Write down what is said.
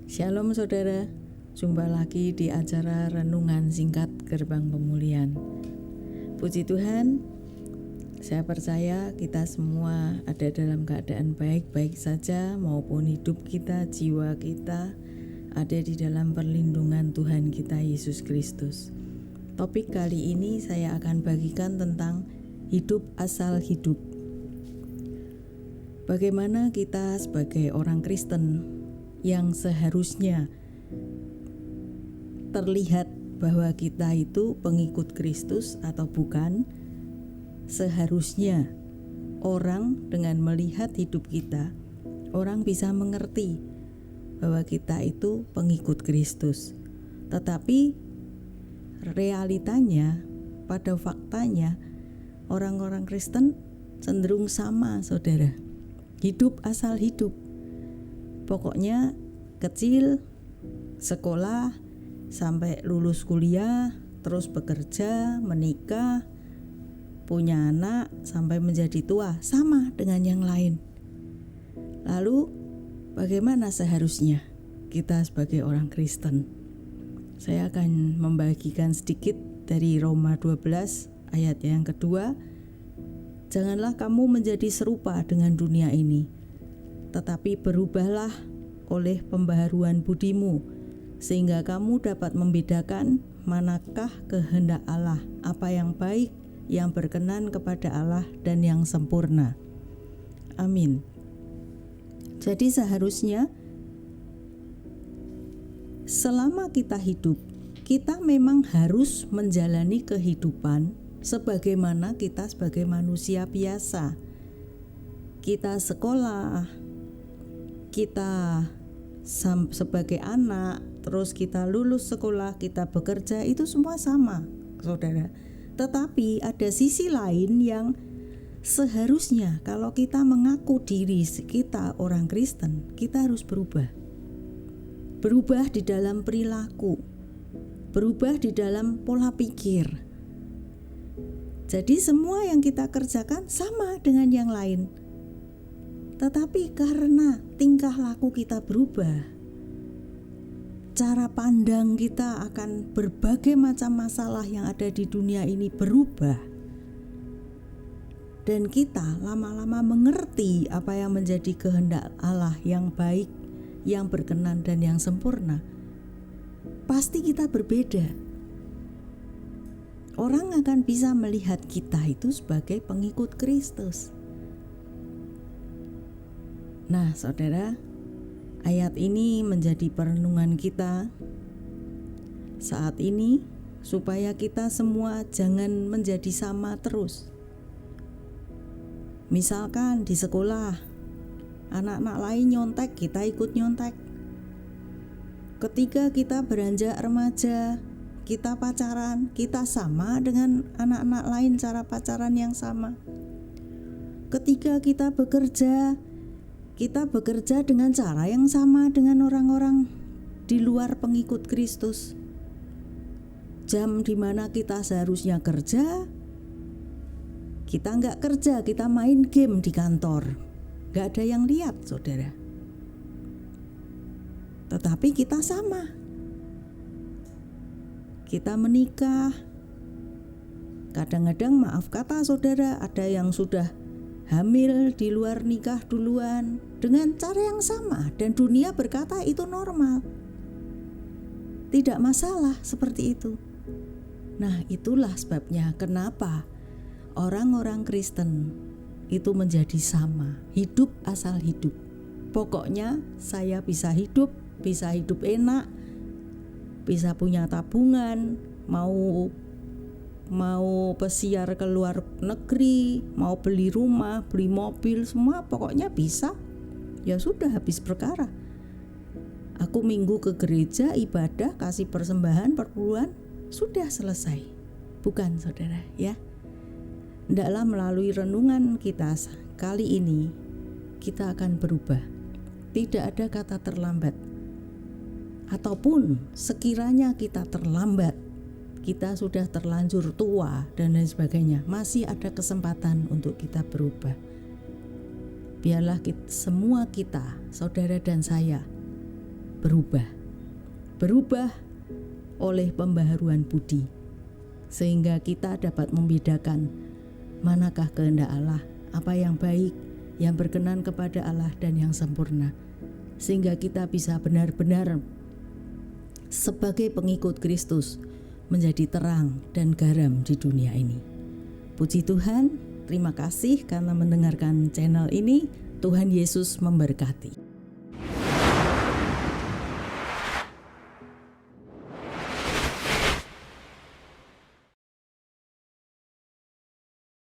Shalom saudara, jumpa lagi di acara Renungan Singkat Gerbang Pemulihan. Puji Tuhan, saya percaya kita semua ada dalam keadaan baik-baik saja, maupun hidup kita, jiwa kita ada di dalam perlindungan Tuhan kita Yesus Kristus. Topik kali ini saya akan bagikan tentang hidup asal hidup. Bagaimana kita sebagai orang Kristen yang seharusnya terlihat bahwa kita itu pengikut Kristus atau bukan. Seharusnya orang dengan melihat hidup kita, orang bisa mengerti bahwa kita itu pengikut Kristus. Tetapi realitanya, pada faktanya, orang-orang Kristen cenderung sama, saudara. Hidup asal hidup. Pokoknya kecil, sekolah, sampai lulus kuliah, terus bekerja, menikah, punya anak, sampai menjadi tua, sama dengan yang lain. Lalu bagaimana seharusnya kita sebagai orang Kristen? Saya akan membagikan sedikit dari Roma 12 ayat yang kedua. Janganlah kamu menjadi serupa dengan dunia ini, tetapi berubahlah oleh pembaharuan budimu, sehingga kamu dapat membedakan manakah kehendak Allah, apa yang baik, yang berkenan kepada Allah, dan yang sempurna. Amin. Jadi seharusnya selama kita hidup, kita memang harus menjalani kehidupan sebagaimana kita sebagai manusia biasa. Kita sekolah, kita sebagai anak, terus kita lulus sekolah, kita bekerja, itu semua sama, saudara. Tetapi ada sisi lain yang seharusnya kalau kita mengaku diri kita orang Kristen, kita harus berubah. Berubah di dalam perilaku, berubah di dalam pola pikir. Jadi semua yang kita kerjakan sama dengan yang lain. Tetapi karena tingkah laku kita berubah, cara pandang kita akan berbagai macam masalah yang ada di dunia ini berubah, dan kita lama-lama mengerti apa yang menjadi kehendak Allah yang baik, yang berkenan, dan yang sempurna, pasti kita berbeda. Orang akan bisa melihat kita itu sebagai pengikut Kristus. Nah, saudara, ayat ini menjadi perenungan kita saat ini, supaya kita semua jangan menjadi sama terus. Misalkan di sekolah, anak-anak lain nyontek, kita ikut nyontek. Ketika kita beranjak remaja, kita pacaran, kita sama dengan anak-anak lain cara pacaran yang sama. Ketika kita bekerja dengan cara yang sama dengan orang-orang di luar pengikut Kristus. Jam di mana kita seharusnya kerja, kita nggak kerja, kita main game di kantor. Nggak ada yang lihat, saudara. Tetapi kita sama. Kita menikah. Kadang-kadang, maaf kata saudara, ada yang sudah hamil di luar nikah duluan dengan cara yang sama, dan dunia berkata itu normal, tidak masalah seperti itu. Nah, itulah sebabnya kenapa orang-orang Kristen itu menjadi sama, hidup asal hidup. Pokoknya saya bisa hidup enak, bisa punya tabungan, mau pesiar ke luar negeri, mau beli rumah, beli mobil, semua pokoknya bisa. Ya sudah, habis perkara. Aku minggu ke gereja, ibadah, kasih persembahan, perpuluhan, sudah selesai. Bukan, saudara, ya. Hendaklah melalui renungan kita kali ini, kita akan berubah. Tidak ada kata terlambat. Ataupun sekiranya kita terlambat, kita sudah terlanjur tua dan lain sebagainya, masih ada kesempatan untuk kita berubah. Biarlah semua kita, saudara dan saya, berubah oleh pembaharuan budi, sehingga kita dapat membedakan manakah kehendak Allah, apa yang baik, yang berkenan kepada Allah dan yang sempurna, sehingga kita bisa benar-benar sebagai pengikut Kristus menjadi terang dan garam di dunia ini. Puji Tuhan, terima kasih karena mendengarkan channel ini. Tuhan Yesus memberkati.